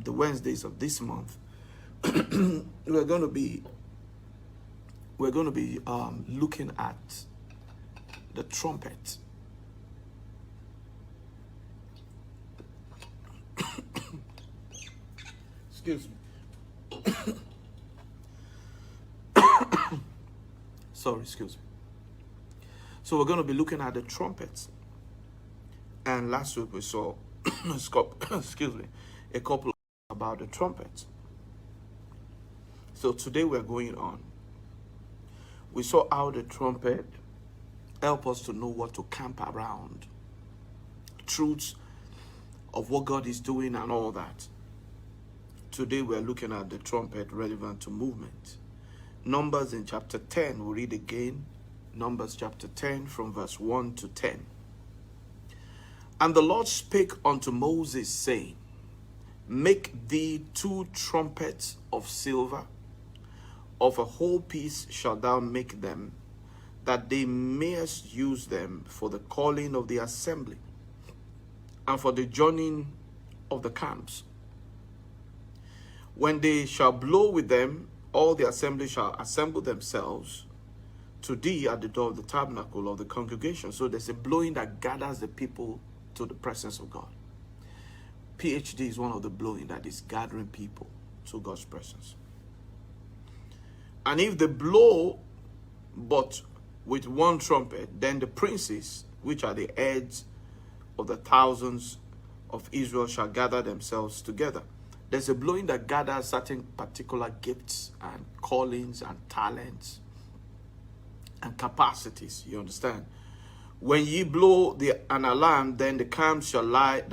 the Wednesdays of this month, we're going to be looking at the trumpet. Excuse me. Sorry, excuse me. So we're going to be looking at the trumpets. And last week we saw, excuse me, a couple about the trumpets. So today we're going on. We saw how the trumpet help us to know what to camp around, truths of what God is doing and all that. Today we're looking at the trumpet relevant to movement. Numbers in chapter 10, we'll read again. Numbers chapter 10 from verse 1 to 10. And the Lord spake unto Moses, saying, Make thee 2 trumpets of silver, of a whole piece shalt thou make them, that they mayest use them for the calling of the assembly, and for the journeying of the camps. When they shall blow with them, all the assembly shall assemble themselves to thee at the door of the tabernacle of the congregation. So there's a blowing that gathers the people to the presence of God. PhD is one of the blowing that is gathering people to God's presence. And if they blow but with one trumpet, then the princes, which are the heads of the thousands of Israel, shall gather themselves together. There's a blowing that gathers certain particular gifts and callings and talents and capacities. You understand? When ye blow an alarm, then the camps shall lie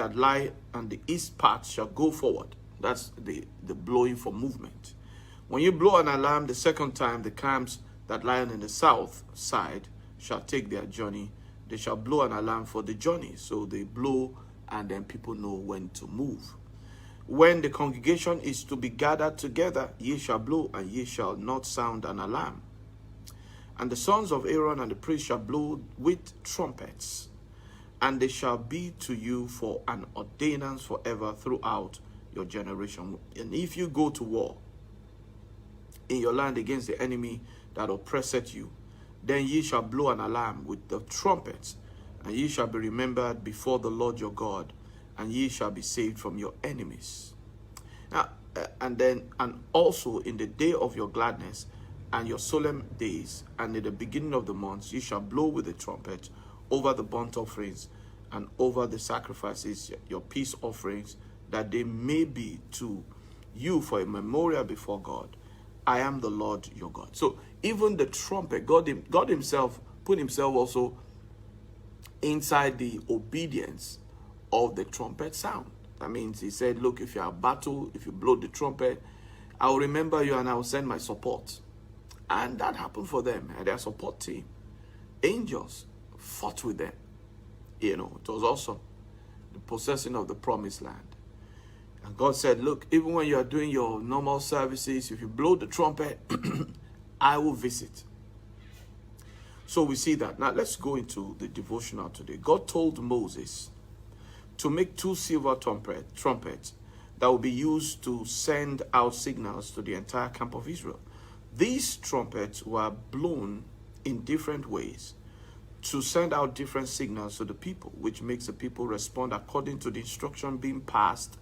on the east part shall go forward. That's the blowing for movement. When you blow an alarm the second time, the camps that lie on the south side shall take their journey. They shall blow an alarm for the journey. So they blow, and then people know when to move. When the congregation is to be gathered together, ye shall blow, and ye shall not sound an alarm. And the sons of Aaron and the priests shall blow with trumpets, and they shall be to you for an ordinance forever throughout your generation. And if you go to war in your land against the enemy that oppresseth you, then ye shall blow an alarm with the trumpets, and ye shall be remembered before the Lord your God, and ye shall be saved from your enemies. Now, and also in the day of your gladness and your solemn days, and in the beginning of the months, ye shall blow with the trumpet over the burnt offerings and over the sacrifices, your peace offerings, that they may be to you for a memorial before God. I am the Lord your God. So even the trumpet, God himself put himself also inside the obedience of the trumpet sound. That means he said, look, if you're at battle, if you blow the trumpet, I will remember you and I will send my support. And that happened for them and their support team. Angels fought with them. You know, it was awesome. The possessing of the promised land. And God said, look, even when you are doing your normal services, if you blow the trumpet, I will visit. So we see that. Now let's go into the devotional today. God told Moses to make 2 silver trumpets that will be used to send out signals to the entire camp of Israel. These trumpets were blown in different ways to send out different signals to the people, which makes the people respond according to the instruction being passed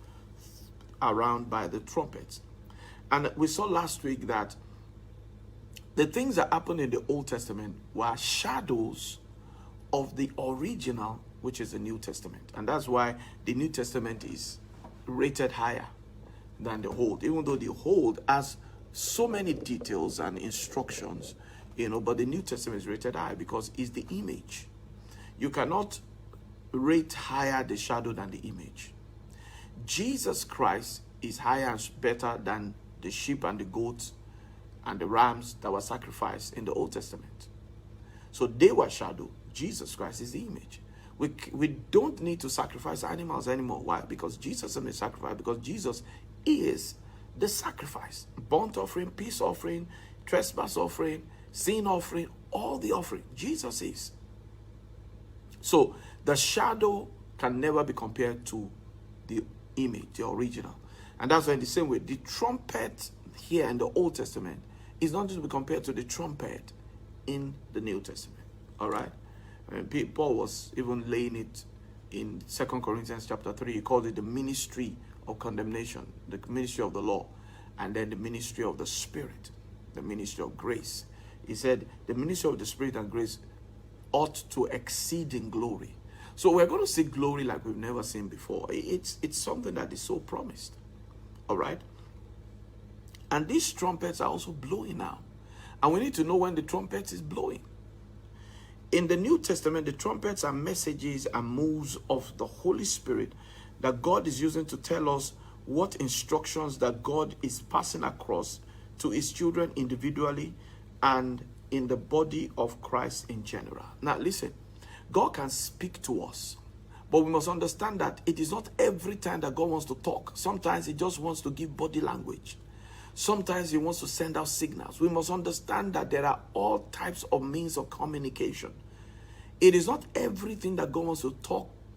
around by the trumpets. And we saw last week that the things that happened in the Old Testament were shadows of the original, which is the New Testament. And that's why the New Testament is rated higher than the Old, even though the Old has so many details and instructions, you know, but the New Testament is rated high because it's the image. You cannot rate higher the shadow than the image. Jesus Christ is higher and better than the sheep and the goats and the rams that were sacrificed in the Old Testament. So they were shadow. Jesus Christ is the image. We don't need to sacrifice animals anymore. Why? Because Jesus is the sacrifice. Because Jesus is the sacrifice. Burnt offering, peace offering, trespass offering, sin offering, all the offering. Jesus is. So the shadow can never be compared to the image, the original. And that's why in the same way, the trumpet here in the Old Testament is not to be compared to the trumpet in the New Testament. All right? And Paul was even laying it in 2 Corinthians chapter 3. He called it the ministry of condemnation, the ministry of the law, and then the ministry of the Spirit, the ministry of grace. He said the ministry of the Spirit and grace ought to exceed in glory. So we're going to see glory like we've never seen before. It's something that is so promised. All right? And these trumpets are also blowing now. And we need to know when the trumpet is blowing. In the New Testament, the trumpets are messages and moves of the Holy Spirit that God is using to tell us what instructions that God is passing across to his children individually and in the body of Christ in general. Now listen, God can speak to us, but we must understand that it is not every time that God wants to talk. Sometimes he just wants to give body language. Sometimes he wants to send out signals. We must understand that there are all types of means of communication. It is not everything that God wants to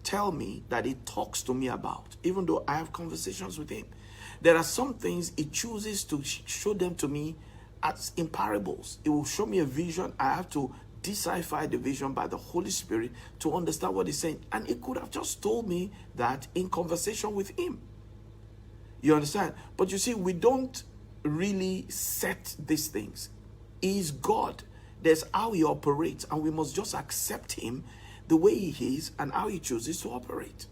tell me that he talks to me about, even though I have conversations with him. There are some things he chooses to show them to me as in parables. It will show me a vision. I have to decipher the vision by the Holy Spirit to understand what he's saying. And he could have just told me that in conversation with him. You understand? But you see, we don't really set these things. He is God. There's how he operates, and we must just accept him the way he is and how he chooses to operate.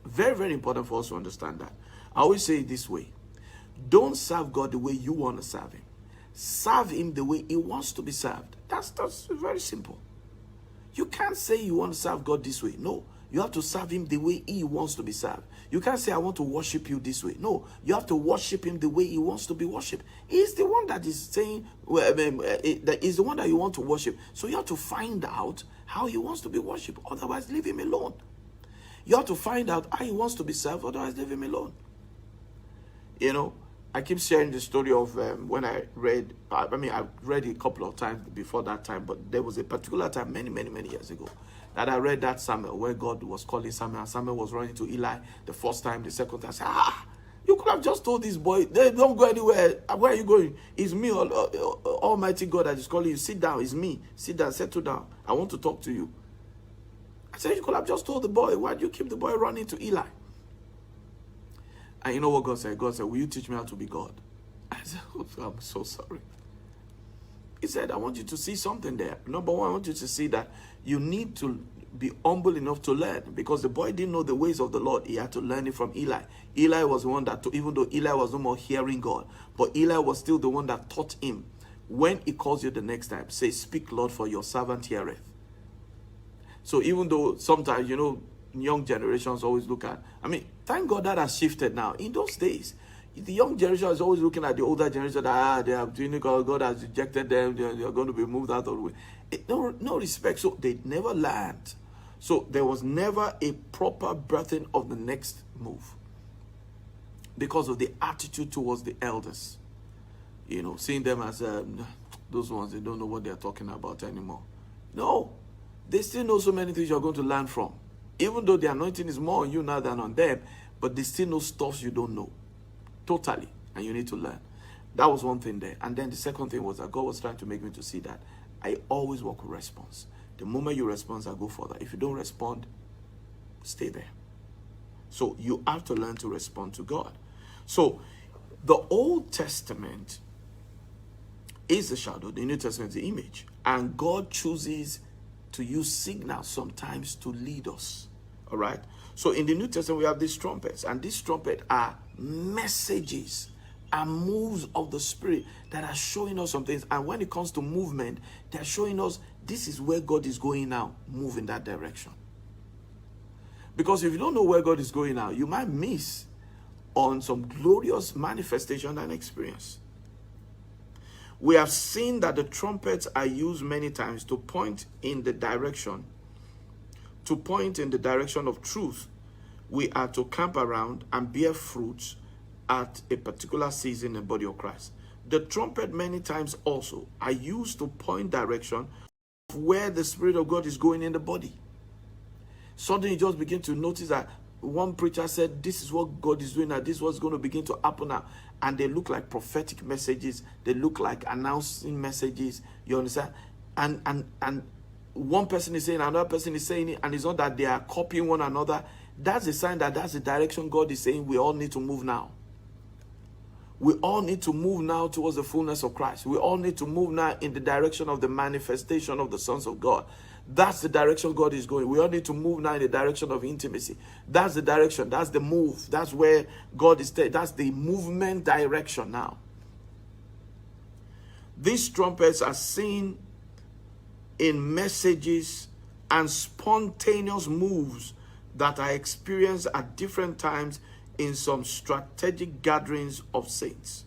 Very, very important for us to understand that. I always say it this way. Don't serve God the way you want to serve him. Serve him the way he wants to be served. That's very simple. You can't say you want to serve God this way. No. You have to serve him the way he wants to be served. You can't say, I want to worship you this way. No, you have to worship him the way he wants to be worshipped. He's the one that is saying, that is the one that you want to worship. So you have to find out how he wants to be worshipped. Otherwise, leave him alone. You have to find out how he wants to be served. Otherwise, leave him alone. You know, I keep sharing the story of when I read, I've read it a couple of times before that time, but there was a particular time many, many, many years ago that I read that Samuel, where God was calling Samuel, and Samuel was running to Eli the first time, the second time. I said, you could have just told this boy, they don't go anywhere. Where are you going? It's me, Almighty God, that is calling you. Sit down, it's me. Sit down, settle down. I want to talk to you. I said, you could have just told the boy. Why do you keep the boy running to Eli? And you know what God said? God said, will you teach me how to be God? I said, oh, I'm so sorry. He said, I want you to see something there. Number one, I want you to see that you need to be humble enough to learn, because the boy didn't know the ways of the Lord. He had to learn it from Eli. Eli was the one that, even though Eli was no more hearing God, but Eli was still the one that taught him. When he calls you the next time, say, speak, Lord, for your servant heareth. So even though sometimes, you know, young generations always look at, thank God that has shifted now. In those days, the young generation is always looking at the older generation that they are doing God has rejected them, they are going to be moved out of the way. No respect. So they never learned. So there was never a proper birthing of the next move because of the attitude towards the elders. You know, seeing them as those ones, they don't know what they're talking about anymore. No, they still know so many things you're going to learn from. Even though the anointing is more on you now than on them, but they still know stuff you don't know. Totally. And you need to learn. That was one thing there. And then the second thing was that God was trying to make me to see that I always work with response. The moment you respond, I go further. If you don't respond, stay there. So you have to learn to respond to God. So the Old Testament is the shadow. The New Testament is the image. And God chooses to use signals sometimes to lead us. All right? So in the New Testament, we have these trumpets. And these trumpets are messages and moves of the Spirit that are showing us some things. And when it comes to movement, they're showing us this is where God is going now. Move in that direction. Because if you don't know where God is going now, you might miss on some glorious manifestation and experience. We have seen that the trumpets are used many times to point in the direction of truth. We are to camp around and bear fruits at a particular season in the body of Christ. The trumpet many times also are used to point direction of where the Spirit of God is going in the body. Suddenly you just begin to notice that one preacher said, this is what God is doing now, this is what's going to begin to happen now. And they look like prophetic messages, they look like announcing messages, you understand? And one person is saying, another person is saying it, and it's not that they are copying one another. That's a sign that that's the direction God is saying we all need to move now. We all need to move now towards the fullness of Christ. We all need to move now in the direction of the manifestation of the sons of God. That's the direction God is going. We all need to move now in the direction of intimacy. That's the direction. That's the move. That's where God is. That's the movement direction now. These trumpets are seen in messages and spontaneous moves that are experienced at different times in some strategic gatherings of saints.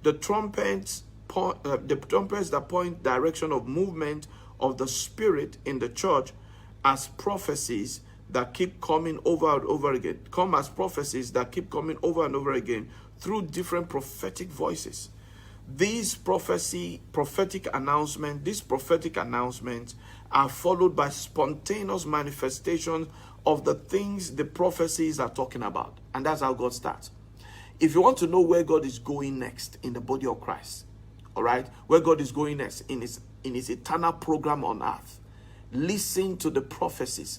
The trumpets that point direction of movement of the Spirit in the church as prophecies that keep coming over and over again. Come as prophecies that keep coming over and over again through different prophetic voices. These prophetic announcements are followed by spontaneous manifestations of the things the prophecies are talking about. And that's how God starts. If you want to know where God is going next in the body of Christ, all right, where God is going next in his eternal program on earth, listen to the prophecies,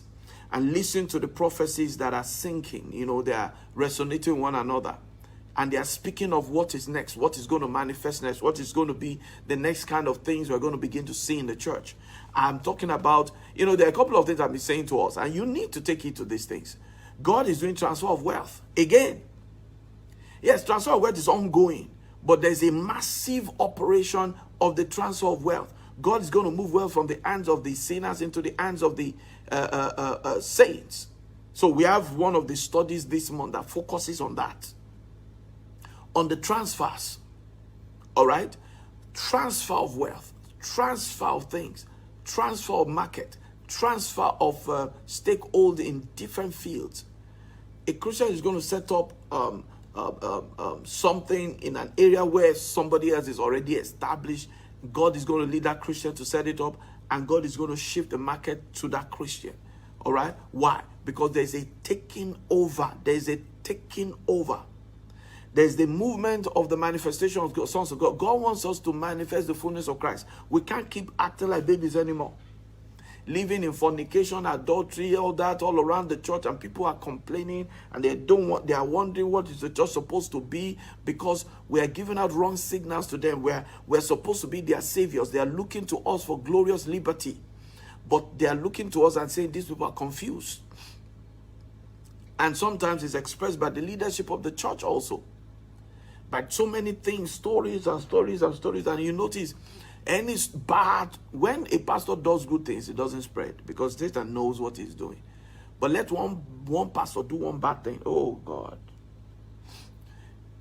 and listen to the prophecies that are sinking. You know, they are resonating one another. And they are speaking of what is next, what is going to manifest next, what is going to be the next kind of things we're going to begin to see in the church. I'm talking about, you know, there are a couple of things I've been saying to us, and you need to take heed to these things. God is doing transfer of wealth. Again, yes, transfer of wealth is ongoing, but there's a massive operation of the transfer of wealth. God is going to move wealth from the hands of the sinners into the hands of the saints. So we have one of the studies this month that focuses on that. On the transfers, all right? Transfer of wealth, transfer of things, transfer of market, transfer of stakeholder in different fields. A Christian is going to set up something in an area where somebody else is already established. God is going to lead that Christian to set it up, and God is going to shift the market to that Christian. All right? Why? Because there's a taking over. There's a taking over. There's the movement of the manifestation of God's sons of God. God wants us to manifest the fullness of Christ. We can't keep acting like babies anymore. Living in fornication, adultery, all that, all around the church, and people are complaining, and they are wondering what is the church supposed to be, because we are giving out wrong signals to them. We're supposed to be their saviors. They are looking to us for glorious liberty, but they are looking to us and saying these people are confused. And sometimes it's expressed by the leadership of the church also. But so many things, stories and stories and stories, and you notice, and it's bad when a pastor does good things, it doesn't spread because Satan knows what he's doing. But let one pastor do one bad thing, oh God,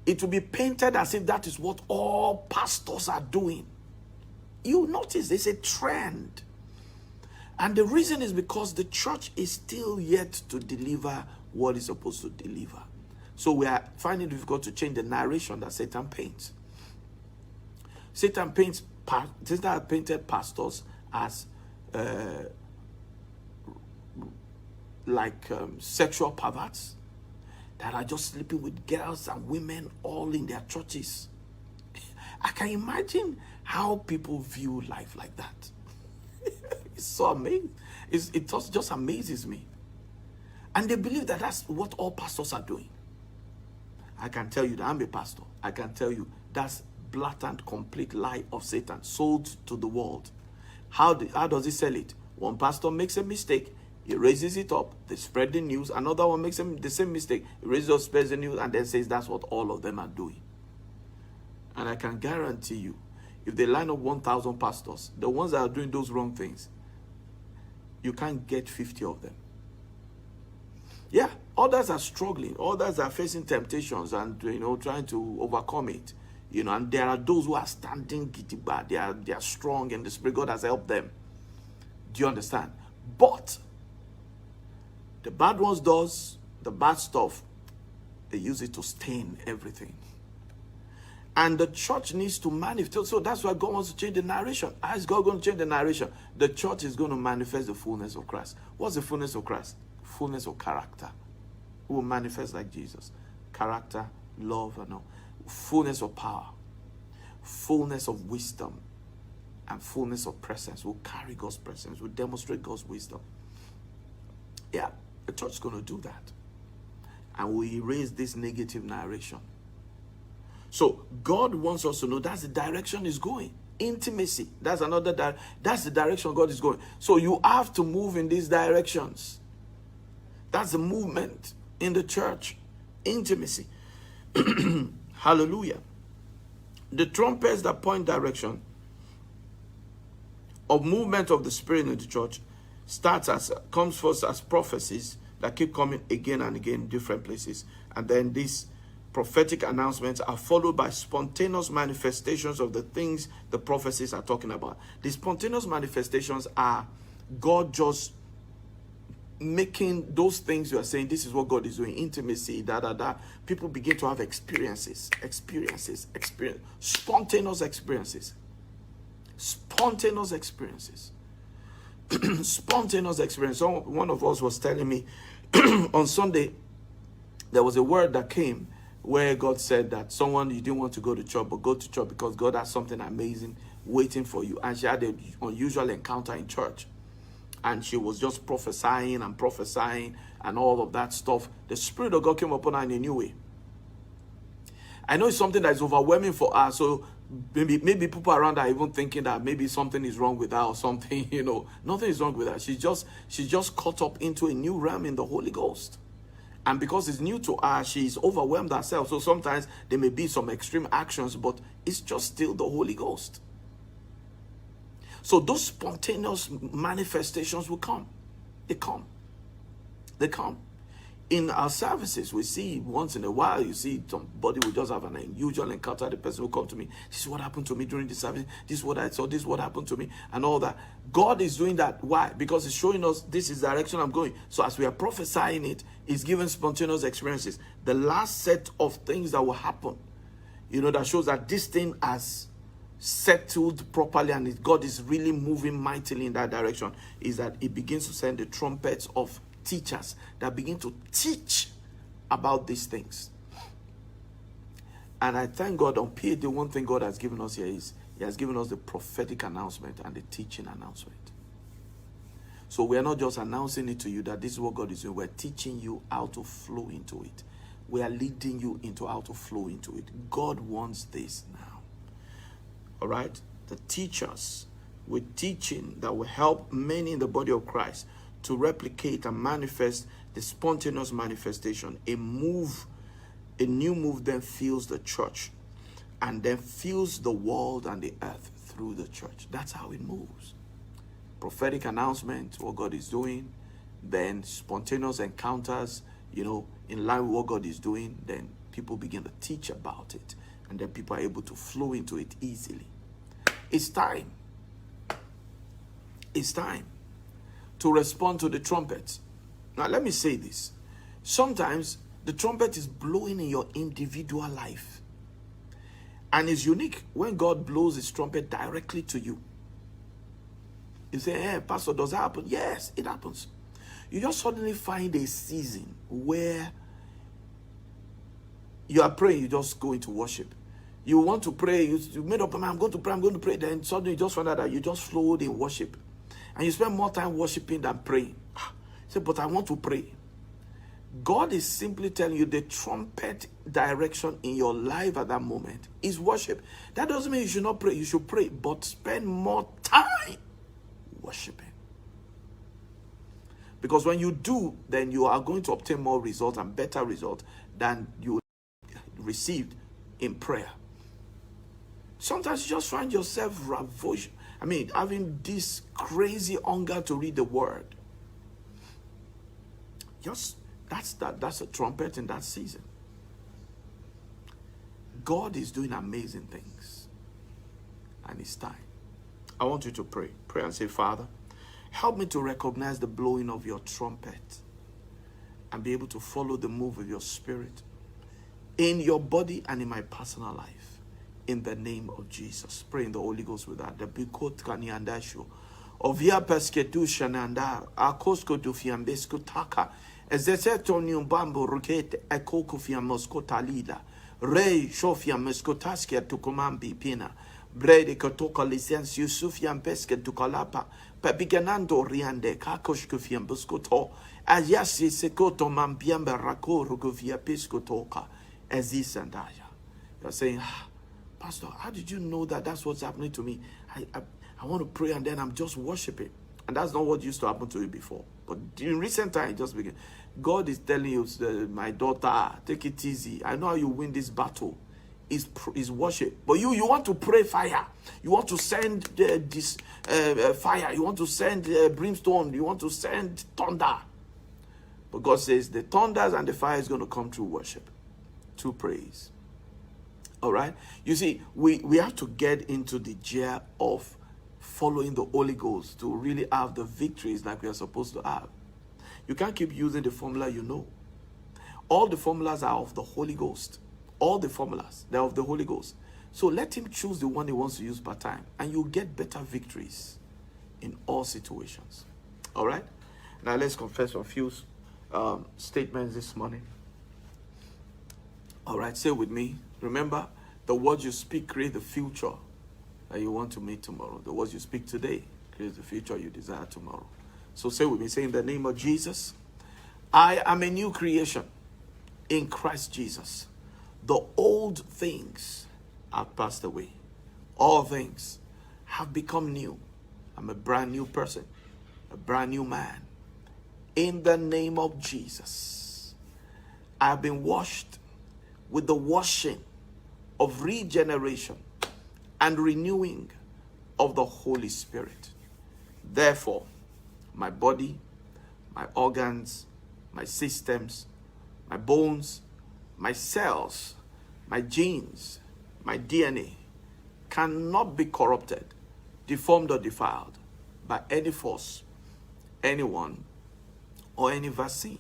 it will be painted as if that is what all pastors are doing. You notice there's a trend, and the reason is because the church is still yet to deliver what it's supposed to deliver. So we are finding it difficult to change the narration that Satan paints. Satan painted pastors as sexual perverts that are just sleeping with girls and women all in their churches. I can imagine how people view life like that. It's so amazing. It just amazes me. And they believe that that's what all pastors are doing. I can tell you that I'm a pastor. I can tell you that's blatant, complete lie of Satan sold to the world. How does he sell it? One pastor makes a mistake, he raises it up, they spread the news. Another one makes the same mistake, he raises up, spreads the news, and then says that's what all of them are doing. And I can guarantee you, if they line up 1,000 pastors, the ones that are doing those wrong things, you can't get 50 of them. Yeah, others are struggling. Others are facing temptations and, trying to overcome it. And there are those who are standing gidigba. They are strong and the Spirit God has helped them. Do you understand? But the bad ones does the bad stuff. They use it to stain everything. And the church needs to manifest. So that's why God wants to change the narration. How is God going to change the narration? The church is going to manifest the fullness of Christ. What's the fullness of Christ? Fullness of character. We will manifest like Jesus. Character, love, and all. Fullness of power, fullness of wisdom, and fullness of presence. We'll carry God's presence. We'll demonstrate God's wisdom. Yeah, the church is going to do that. And we erase this negative narration. So God wants us to know that's the direction He's going. Intimacy. That's that's the direction God is going. So you have to move in these directions. That's the movement in the church. Intimacy. Hallelujah. The trumpets that point direction of movement of the Spirit in the church comes first as prophecies that keep coming again and again in different places. And then these prophetic announcements are followed by spontaneous manifestations of the things the prophecies are talking about. The spontaneous manifestations are God just making those things you are saying, this is what God is doing, intimacy, people begin to have experiences, spontaneous experiences. Spontaneous experience. One of us was telling me on Sunday, there was a word that came where God said that someone, you didn't want to go to church, but go to church because God has something amazing waiting for you. And she had an unusual encounter in church. And she was just prophesying and all of that stuff. The Spirit of God came upon her in a new way. I know it's something that is overwhelming for her. So maybe people around are even thinking that maybe something is wrong with her or something, Nothing is wrong with her. She's just caught up into a new realm in the Holy Ghost. And because it's new to her, she's overwhelmed herself. So sometimes there may be some extreme actions, but it's just still the Holy Ghost. So those spontaneous manifestations will come. They come. In our services, we see once in a while, you see somebody will just have an unusual encounter. The person will come to me. This is what happened to me during the service. This is what I saw. This is what happened to me. And all that. God is doing that. Why? Because He's showing us this is the direction I'm going. So as we are prophesying it, He's giving spontaneous experiences. The last set of things that will happen, that shows that this thing has settled properly and God is really moving mightily in that direction, is that He begins to send the trumpets of teachers that begin to teach about these things. And I thank God on PhD, one thing God has given us here is He has given us the prophetic announcement and the teaching announcement. So we are not just announcing it to you that this is what God is doing. We're teaching you how to flow into it. We are leading you into how to flow into it. God wants this now. All right? The teachers with teaching that will help many in the body of Christ to replicate and manifest the spontaneous manifestation. A new move then fills the church and then fills the world and the earth through the church. That's how it moves. Prophetic announcement, what God is doing, then spontaneous encounters, in line with what God is doing, then people begin to teach about it, and then people are able to flow into it easily. It's time. It's time to respond to the trumpet. Now, let me say this. Sometimes the trumpet is blowing in your individual life. And it's unique when God blows His trumpet directly to you. You say, hey, Pastor, does that happen? Yes, it happens. You just suddenly find a season where you are praying, you just go into worship. You want to pray, you made up, I'm going to pray. Then suddenly you just find out that you just flowed in worship. And you spend more time worshiping than praying. You say, but I want to pray. God is simply telling you the trumpet direction in your life at that moment is worship. That doesn't mean you should not pray. You should pray, but spend more time worshiping. Because when you do, then you are going to obtain more results and better results than you received in prayer. Sometimes you just find yourself having this crazy hunger to read the word. That's a trumpet in that season. God is doing amazing things. And it's time. I want you to pray. Pray and say, Father, help me to recognize the blowing of your trumpet and be able to follow the move of your Spirit in your body and in my personal life. In the name of Jesus. Pray in the Holy Ghost with that. The Bikot Kaniandasho. Ovia pesketu shananda, akosko tu fiambesco taka, ezeseto nyumbambo rukete, ekoko fiamosko talida, rei shofia meskotaskia tukumambi pina, brede kotoka license yusufiam peske tukalapa, pabiganando riande, kakoshko fiambusco to, ayasi sekoto mambiamba rakoro govia pesco toka, ezisandaya. You're saying, Pastor, how did you know that that's what's happening to me? I want to pray and then I'm just worshiping. And that's not what used to happen to you before. But in recent time, it just began. God is telling you, my daughter, take it easy. I know how you win this battle. Is worship. But you want to pray fire. You want to send this fire. You want to send brimstone. You want to send thunder. But God says the thunders and the fire is going to come through worship, through praise. All right? You see, we have to get into the gear of following the Holy Ghost to really have the victories like we are supposed to have. You can't keep using the formula you know. All the formulas are of the Holy Ghost. All the formulas, they're of the Holy Ghost. So let him choose the one he wants to use per time, and you'll get better victories in all situations. All right? Now let's confess a few statements this morning. All right, say with me. Remember, the words you speak create the future that you want to meet tomorrow. The words you speak today create the future you desire tomorrow. So say with me, say in the name of Jesus, I am a new creation in Christ Jesus. The old things have passed away. All things have become new. I'm a brand new person, a brand new man. In the name of Jesus, I have been washed with the washing of regeneration and renewing of the Holy Spirit. Therefore, my body, my organs, my systems, my bones, my cells, my genes, my DNA cannot be corrupted, deformed, or defiled by any force, anyone, or any vaccine.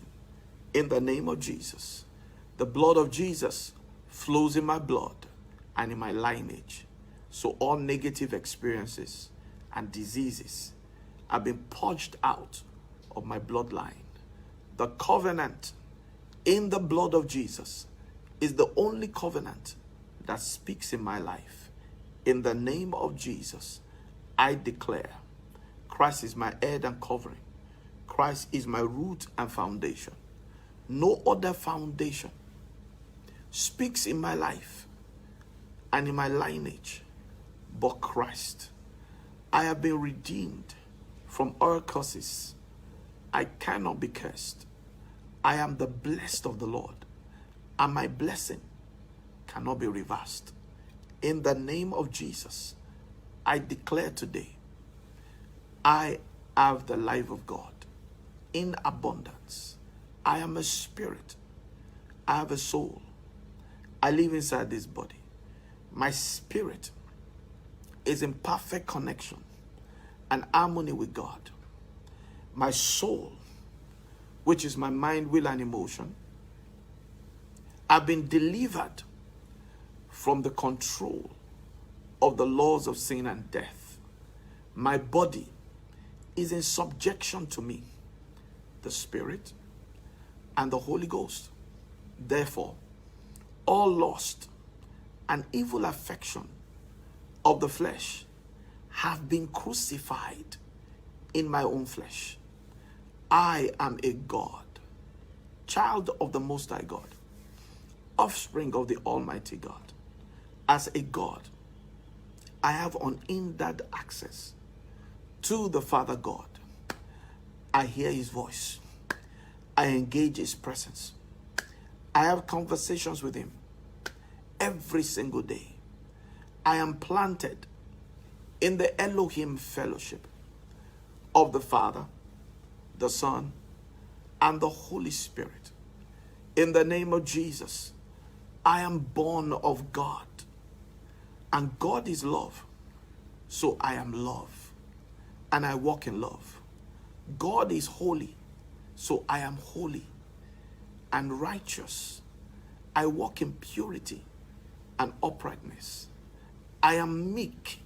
In the name of Jesus, the blood of Jesus flows in my blood and in my lineage. So all negative experiences and diseases have been purged out of my bloodline. The covenant in the blood of Jesus is the only covenant that speaks in my life. In the name of Jesus, I declare Christ is my head and covering. Christ is my root and foundation. No other foundation speaks in my life and in my lineage but Christ. I have been redeemed from all curses. I cannot be cursed. I am the blessed of the Lord, and my blessing cannot be reversed. In the name of Jesus, I declare today, I have the life of God in abundance. I am a spirit. I have a soul. I live inside this body. My spirit is in perfect connection and harmony with God. My soul, which is my mind, will, and emotion, have been delivered from the control of the laws of sin and death. My body is in subjection to me, the Spirit and the Holy Ghost. Therefore, all lust and evil affection of the flesh have been crucified in my own flesh. I am a God, child of the Most High God, offspring of the Almighty God. As a God, I have unhindered access to the Father God. I hear his voice. I engage his presence. I have conversations with him every single day. I am planted in the Elohim fellowship of the Father, the Son, and the Holy Spirit. In the name of Jesus, I am born of God, and God is love, so I am love, and I walk in love. God is holy, so I am holy and righteous. I walk in purity and uprightness. I am meek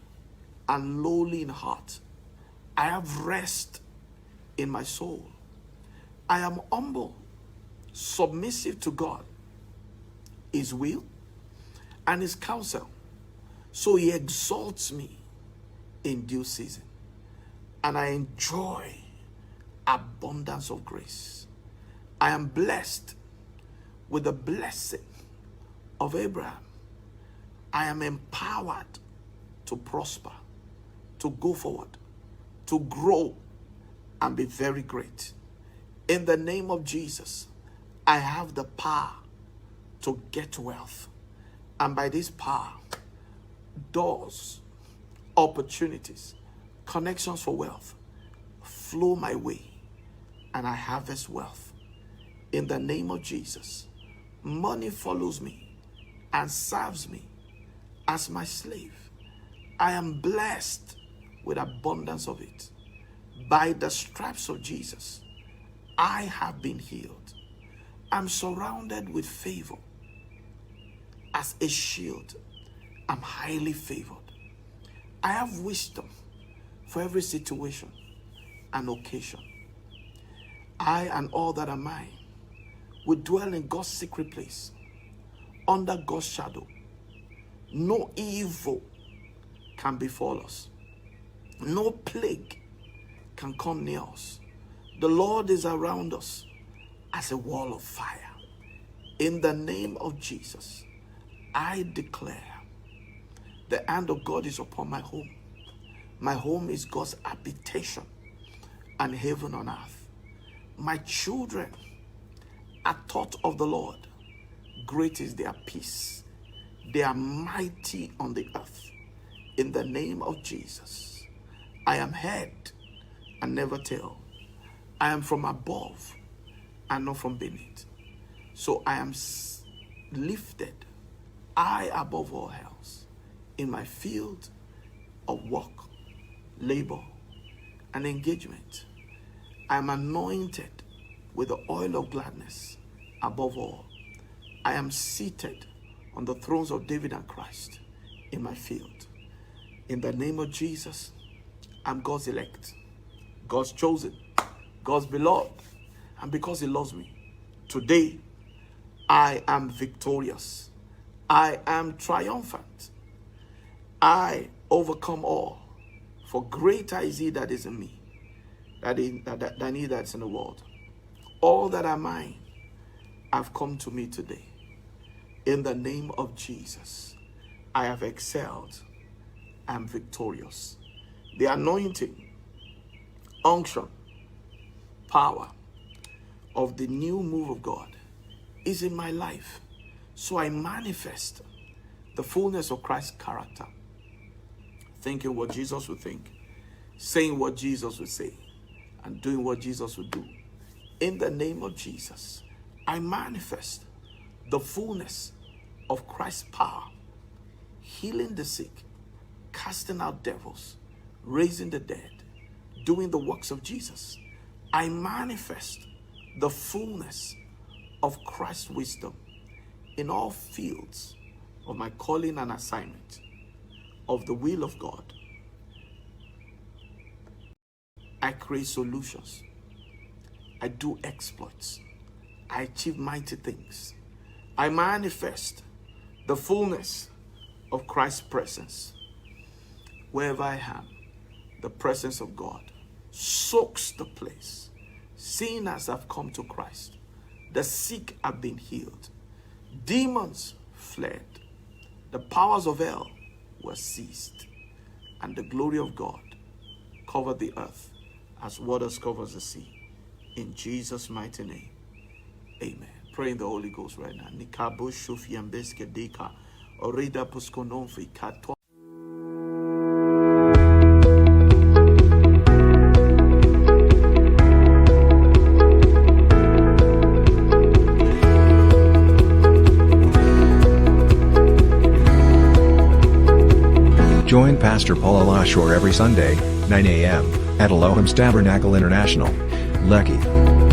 and lowly in heart. I have rest in my soul. I am humble, submissive to God, His will, and His counsel. So He exalts me in due season. And I enjoy abundance of grace. I am blessed with the blessing of Abraham. I am empowered to prosper, to go forward, to grow, and be very great. In the name of Jesus, I have the power to get wealth. And by this power, doors, opportunities, connections for wealth flow my way, and I harvest wealth. In the name of Jesus, money follows me and serves me as my slave. I am blessed with abundance of it. By the stripes of Jesus, I have been healed. I'm surrounded with favor. As a shield, I'm highly favored. I have wisdom for every situation and occasion. I and all that are mine will dwell in God's secret place, under God's shadow. No evil can befall us. No plague can come near us. The Lord is around us as a wall of fire. In the name of Jesus, I declare the hand of God is upon my home. My home is God's habitation and heaven on earth. My children are taught of the Lord. Great is their peace. They are mighty on the earth. In the name of Jesus, I am head and never tail. I am from above and not from beneath. So I am lifted high above all else in my field of work, labor, and engagement. I am anointed with the oil of gladness above all. I am seated on the thrones of David and Christ in my field. In the name of Jesus, I'm God's elect, God's chosen, God's beloved. And because He loves me, today I am victorious. I am triumphant. I overcome all. For greater is He that is in me than he that's in the world. All that are mine have come to me today. In the name of Jesus, I have excelled. I am victorious. The anointing, unction, power of the new move of God is in my life. So I manifest the fullness of Christ's character. Thinking what Jesus would think, saying what Jesus would say, and doing what Jesus would do. In the name of Jesus, I manifest the fullness of Christ's power, healing the sick, casting out devils, raising the dead, doing the works of Jesus. I manifest the fullness of Christ's wisdom in all fields of my calling and assignment, of the will of God. I create solutions. I do exploits. I achieve mighty things. I manifest the fullness of Christ's presence. Wherever I am, the presence of God soaks the place. Sinners have come to Christ. The sick have been healed. Demons fled. The powers of hell were seized. And the glory of God covered the earth as waters covers the sea. In Jesus' mighty name, amen. Pray in the Holy Ghost right now. Join Pastor Paul Alashore every Sunday, 9 a.m., at Elohim's Tabernacle International, Lekki.